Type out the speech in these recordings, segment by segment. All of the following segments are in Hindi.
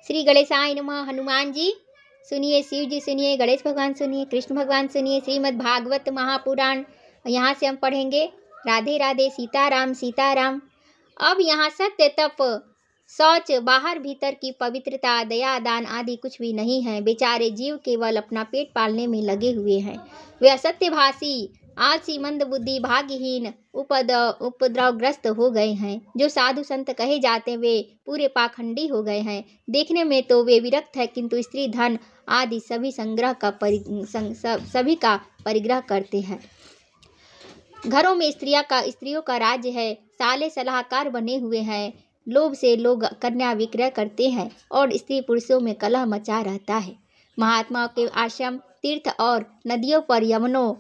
श्री गणेशाय नमः। हनुमान जी सुनिए, शिव जी सुनिए, गणेश भगवान सुनिए, कृष्ण भगवान सुनिए। श्रीमद् भागवत महापुराण यहाँ से हम पढ़ेंगे। राधे राधे, सीताराम सीताराम। अब यहाँ सत्य, तप, शौच, बाहर भीतर की पवित्रता, दया, दान आदि कुछ भी नहीं है। बेचारे जीव केवल अपना पेट पालने में लगे हुए हैं। वे असत्यभाषी, आलसी, मंदबुद्धि, भाग्यहीन, उपद्रवग्रस्त हो गए हैं। जो साधु संत कहे जाते हैं वे पूरे पाखंडी हो गए हैं। देखने में तो वे विरक्त है, किंतु स्त्री धन आदि सभी सभी का परिग्रह करते हैं। घरों में स्त्रियों का राज्य है। साले सलाहकार बने हुए हैं। लोभ से लोग कन्या विक्रय करते हैं और स्त्री पुरुषों में कलह मचा रहता है। महात्माओं के आश्रम, तीर्थ और नदियों पर यवनों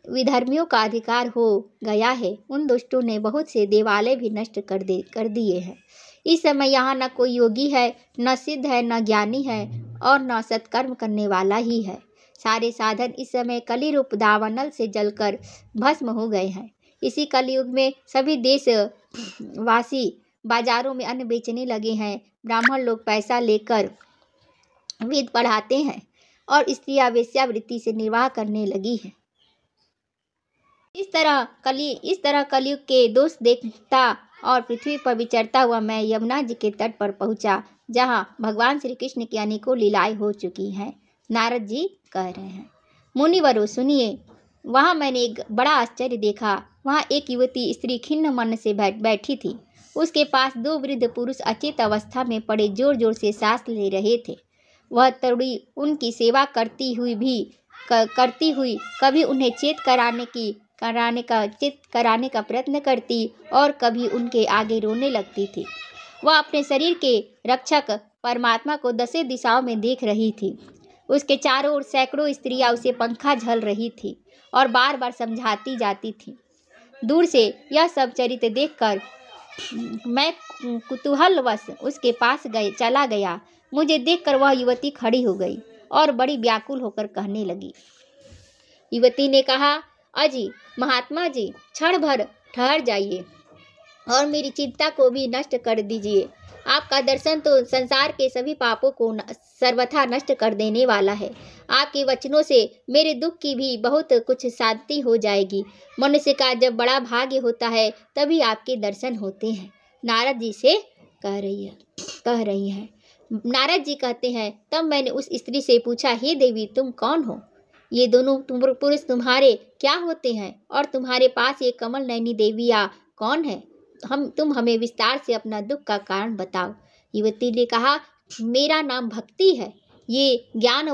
विधर्मियों का अधिकार हो गया है। उन दुष्टों ने बहुत से देवालय भी नष्ट कर दिए हैं। इस समय यहाँ न कोई योगी है, न सिद्ध है, न ज्ञानी है और न सत्कर्म करने वाला ही है। सारे साधन इस समय कली रूप दावानल से जलकर भस्म हो गए हैं। इसी कलयुग में सभी देशवासी बाजारों में अन्न बेचने लगे हैं। ब्राह्मण लोग पैसा लेकर वेद पढ़ाते हैं और स्त्रियां वेश्यावृत्ति से निर्वाह करने लगी हैं। इस तरह कलयुग के दोष देखता और पृथ्वी पर विचरता हुआ मैं यमुना जी के तट पर पहुंचा, जहां भगवान श्री कृष्ण की अनेकों लीलाएं हो चुकी हैं। नारद जी कह रहे हैं, मुनिवरों सुनिए, वहां मैंने एक बड़ा आश्चर्य देखा। वहां एक युवती स्त्री खिन्न मन से बैठी थी। उसके पास दो वृद्ध पुरुष अचेत अवस्था में पड़े जोर जोर से सांस ले रहे थे। वह तरुणी उनकी सेवा करती हुई कभी उन्हें चेत कराने का प्रयत्न करती और कभी उनके आगे रोने लगती थी। वह अपने शरीर के रक्षक परमात्मा को दसों दिशाओं में देख रही थी। उसके चारों ओर सैकड़ों स्त्रियां उसे पंखा झल रही थी और बार बार समझाती जाती थी। दूर से यह सब चरित्र देखकर मैं कुतूहलवश उसके पास चला गया। मुझे देखकर वह युवती खड़ी हो गई और बड़ी व्याकुल होकर कहने लगी। युवती ने कहा, अजी महात्मा जी, क्षण भर ठहर जाइए और मेरी चिंता को भी नष्ट कर दीजिए। आपका दर्शन तो संसार के सभी पापों को सर्वथा नष्ट कर देने वाला है। आपके वचनों से मेरे दुख की भी बहुत कुछ शांति हो जाएगी। मनुष्य का जब बड़ा भाग्य होता है तभी आपके दर्शन होते हैं। नारद जी से कह रही है। नारद जी कहते हैं, तब मैंने उस स्त्री से पूछा, हे देवी, तुम कौन हो? ये दोनों पुरुष तुम्हारे क्या होते हैं और तुम्हारे पास ये कमल नयनी देवियाँ कौन है? तुम हमें विस्तार से अपना दुख का कारण बताओ। युवती ने कहा, मेरा नाम भक्ति है। ये ज्ञान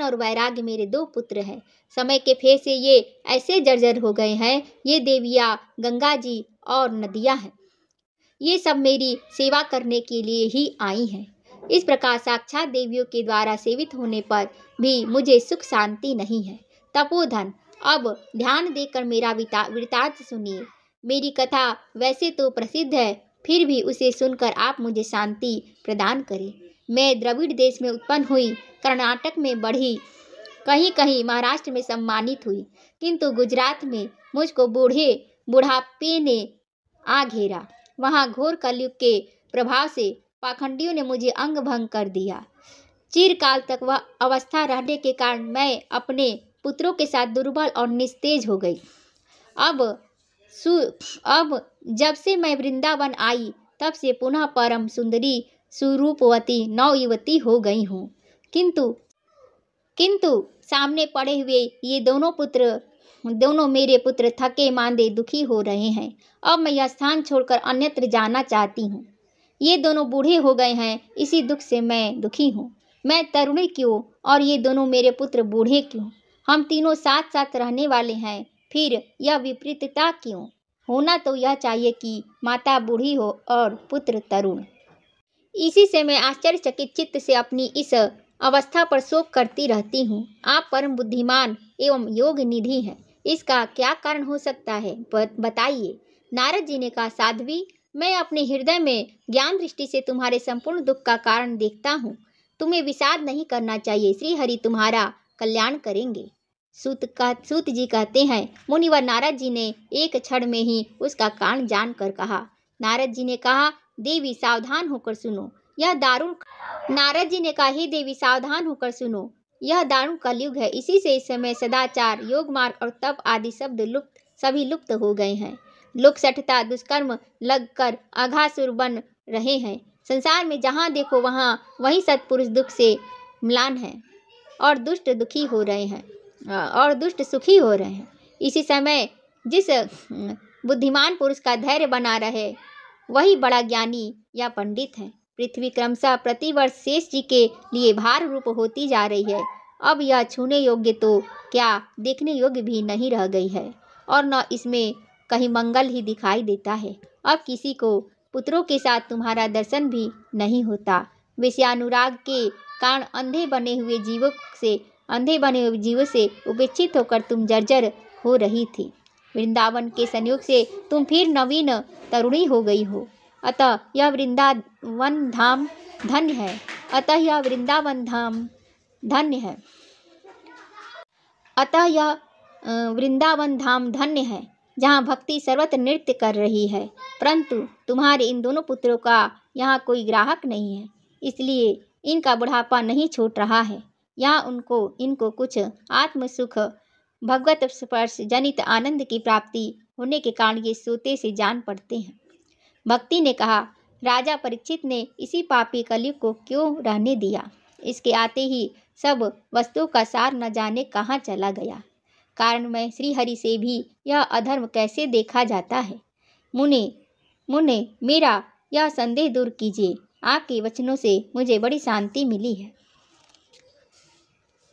और वैराग्य मेरे दो पुत्र हैं। समय के फेर से ये ऐसे जर्जर हो गए हैं। ये देवियाँ गंगा जी और नदियाँ हैं। ये सब मेरी सेवा करने के लिए ही आई हैं। इस प्रकार साक्षात देवियों के द्वारा सेवित होने पर भी मुझे सुख शांति नहीं है। तपोधन, अब ध्यान देकर मेरा वृतांत सुनिए। मेरी कथा वैसे तो प्रसिद्ध है, फिर भी उसे सुनकर आप मुझे शांति प्रदान करें। मैं द्रविड़ देश में उत्पन्न हुई, कर्नाटक में बढ़ी, कहीं कहीं महाराष्ट्र में सम्मानित हुई, किंतु गुजरात में मुझको बुढ़ापे ने आ घेरा। वहाँ घोर कलयुग के प्रभाव से पाखंडियों ने मुझे अंग भंग कर दिया। चिरकाल तक वह अवस्था रहने के कारण मैं अपने पुत्रों के साथ दुर्बल और निस्तेज हो गई। अब जब से मैं वृंदावन आई तब से पुनः परम सुंदरी सुरूपवती नवयुवती हो गई हूँ। किंतु सामने पड़े हुए ये दोनों मेरे पुत्र थके मांदे दुखी हो रहे हैं। अब मैं यह स्थान छोड़कर अन्यत्र जाना चाहती हूँ। ये दोनों बूढ़े हो गए हैं, इसी दुख से मैं दुखी हूँ। मैं तरुणी क्यों और ये दोनों मेरे पुत्र बूढ़े क्यों? हम तीनों साथ साथ रहने वाले हैं, फिर यह विपरीतता क्यों? होना तो यह चाहिए कि माता बूढ़ी हो और पुत्र तरुण। इसी से मैं आश्चर्यचकित चित्त से अपनी इस अवस्था पर शोक करती रहती हूँ। आप परम बुद्धिमान एवं योग निधि हैं। इसका क्या कारण हो सकता है, बताइए। नारद जी ने कहा, साध्वी, मैं अपने हृदय में ज्ञान दृष्टि से तुम्हारे संपूर्ण दुख का कारण देखता हूँ। तुम्हें विषाद नहीं करना चाहिए। श्री हरि तुम्हारा कल्याण करेंगे। सूत जी कहते हैं, मुनिवर नारद जी ने एक क्षण में ही उसका कारण जानकर कहा। नारद जी ने कहा, देवी सावधान होकर सुनो। यह दारुण। नारद जी ने कहा, हे देवी, सावधान होकर सुनो, यह दारुण कलयुग है। इसी से इस समय सदाचार, योग मार्ग और तप आदि शब्द सभी लुप्त हो गए हैं। लोग सठता, दुष्कर्म लगकर अघासुर बन रहे हैं। संसार में जहाँ देखो वहाँ वही सत्पुरुष दुख से म्लान है और दुष्ट दुखी हो रहे हैं और दुष्ट सुखी हो रहे हैं। इसी समय जिस बुद्धिमान पुरुष का धैर्य बना रहे वही बड़ा ज्ञानी या पंडित है। पृथ्वी क्रमशः प्रतिवर्ष शेष जी के लिए भार रूप होती जा रही है। अब यह छूने योग्य तो क्या देखने योग्य भी नहीं रह गई है और न इसमें कहीं मंगल ही दिखाई देता है। अब किसी को पुत्रों के साथ तुम्हारा दर्शन भी नहीं होता। विषयानुराग के कारण अंधे बने हुए जीवों से उपेक्षित होकर तुम जर्जर हो रही थी। वृंदावन के संयोग से तुम फिर नवीन तरुणी हो गई हो। अतः यह वृंदावन धाम धन्य है। अतः यह वृंदावन धाम धन्य है, जहाँ भक्ति सर्वत्र नृत्य कर रही है। परंतु तुम्हारे इन दोनों पुत्रों का यहाँ कोई ग्राहक नहीं है, इसलिए इनका बुढ़ापा नहीं छूट रहा है। यहाँ इनको कुछ आत्म सुख, भगवत स्पर्श जनित आनंद की प्राप्ति होने के कारण ये सोते से जान पड़ते हैं। भक्ति ने कहा, राजा परीक्षित ने इसी पापी कलयुग को क्यों रहने दिया? इसके आते ही सब वस्तुओं का सार न जाने कहाँ चला गया। कारण मैं श्रीहरि से भी यह अधर्म कैसे देखा जाता है। मुने मेरा यह संदेह दूर कीजिए। आपके वचनों से मुझे बड़ी शांति मिली है।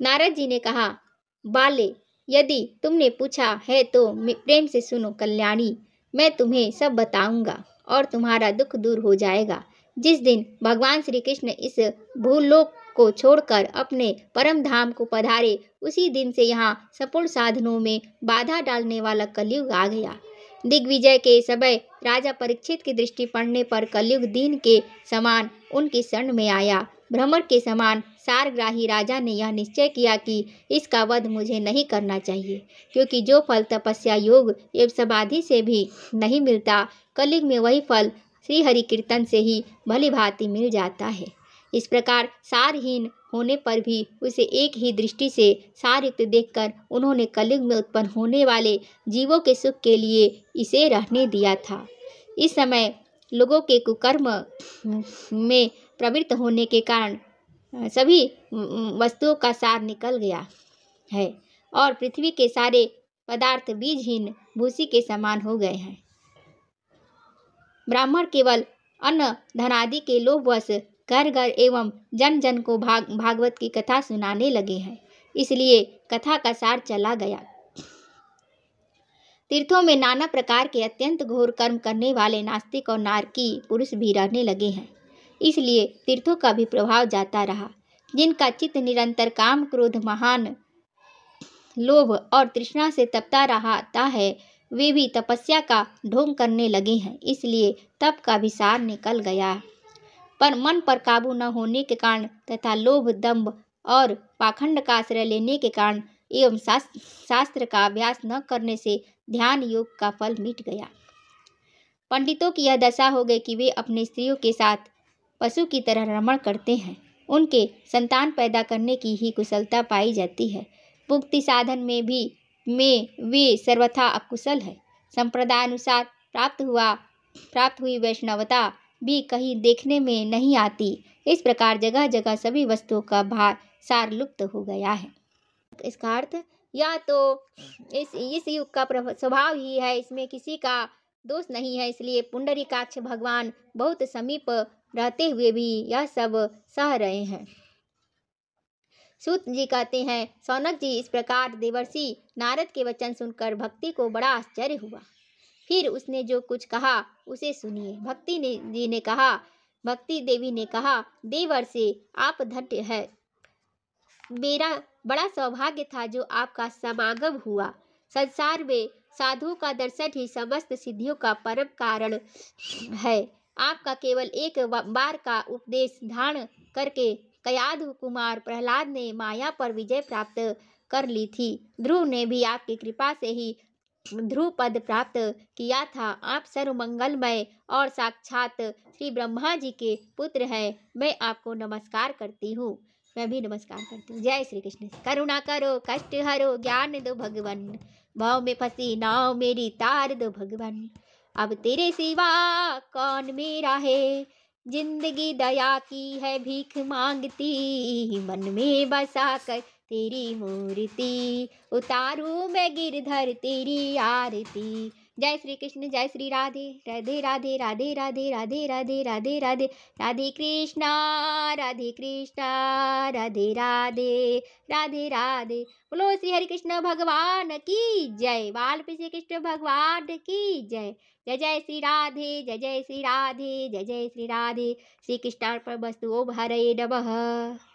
नारद जी ने कहा, बाले, यदि तुमने पूछा है तो प्रेम से सुनो कल्याणी। मैं तुम्हें सब बताऊंगा और तुम्हारा दुख दूर हो जाएगा। जिस दिन भगवान श्री कृष्ण इस भूलोक को छोड़कर अपने परम धाम को पधारे, उसी दिन से यहाँ सपूर्ण साधनों में बाधा डालने वाला कलयुग आ गया। दिग्विजय के समय राजा परीक्षित की दृष्टि पड़ने पर कलयुग दीन के समान उनकी शरण में आया। भ्रमर के समान सारग्राही राजा ने यह निश्चय किया कि इसका वध मुझे नहीं करना चाहिए, क्योंकि जो फल तपस्या, योग एवं समाधि से भी नहीं मिलता, कलयुग में वही फल श्री हरि कीर्तन से ही भली भांति मिल जाता है। इस प्रकार सारहीन होने पर भी उसे एक ही दृष्टि से सारयुक्त देखकर उन्होंने कलयुग में उत्पन्न होने वाले जीवों के सुख के लिए इसे रहने दिया था। इस समय लोगों के कुकर्म में प्रवृत्त होने के कारण सभी वस्तुओं का सार निकल गया है और पृथ्वी के सारे पदार्थ बीजहीन भूसी के समान हो गए हैं। ब्राह्मण केवल अन्न धनादि के लोभवश घर घर एवं जन जन को भागवत की कथा सुनाने लगे हैं, इसलिए कथा का सार चला गया। तीर्थों में नाना प्रकार के अत्यंत घोर कर्म करने वाले नास्तिक और नारकी पुरुष भी रहने लगे हैं, इसलिए तीर्थों का भी प्रभाव जाता रहा। जिनका चित्त निरंतर काम, क्रोध, महान लोभ और तृष्णा से तपता रहता है, वे भी तपस्या का ढोंग करने लगे हैं, इसलिए तप का भी सार निकल गया। पर मन पर काबू न होने के कारण तथा लोभ, दंभ और पाखंड का आश्रय लेने के कारण एवं शास्त्र का अभ्यास न करने से ध्यान योग का फल मिट गया। पंडितों की यह दशा हो गई कि वे अपनी स्त्रियों के साथ पशु की तरह रमण करते हैं। उनके संतान पैदा करने की ही कुशलता पाई जाती है। मुक्ति साधन में वे सर्वथा अकुशल है। संप्रदायानुसार प्राप्त हुई वैष्णवता भी कहीं देखने में नहीं आती। इस प्रकार जगह जगह सभी वस्तुओं का सार लुप्त हो गया है। इसका अर्थ या तो इस युग का स्वभाव ही है, इसमें किसी का दोष नहीं है, इसलिए पुंडरीकाक्ष भगवान बहुत समीप रहते हुए भी यह सब सह रहे हैं। सूत जी कहते हैं, सौनक जी, इस प्रकार देवर्षि नारद के वचन सुनकर भक्ति को बड़ा आश्चर्य हुआ। फिर उसने जो कुछ कहा उसे सुनिए। भक्ति देवी ने कहा, देवर्षि आप धन्य है। मेरा बड़ा सौभाग्य था जो आपका समागम हुआ। संसार में साधुओं का दर्शन ही समस्त सिद्धियों का परम कारण है। आपका केवल एक बार का उपदेश धारण करके कयाधु कुमार प्रहलाद ने माया पर विजय प्राप्त कर ली थी। ध्रुव ने भी आपकी कृपा से ही ध्रुव पद प्राप्त किया था। आप सर्व मंगलमय और साक्षात श्री ब्रह्मा जी के पुत्र हैं। मैं आपको नमस्कार करती हूँ। मैं भी नमस्कार करती हूँ। जय श्री कृष्ण। करुणा करो कष्ट हरो ज्ञान दो भगवान, भाव में फंसी नाव मेरी तार दो भगवान। अब तेरे सिवा कौन मेरा है, जिंदगी दया की है भीख मांगती, मन में बसा कर तेरी मूर्ति, उतारू मैं गिरधर तेरी आरती। जय श्री कृष्ण। जय श्री राधे राधे राधे राधे राधे राधे राधे राधे राधे राधे कृष्णा राधे कृष्णा राधे राधे राधे राधे। बोलो श्री हरि कृष्ण भगवान की जय। बाल श्री कृष्ण भगवान की जय। जय जय श्री राधे जय जय श्री राधे जय जय श्री राधे। श्री कृष्णार्पणमस्तु। ओम हरे नमः।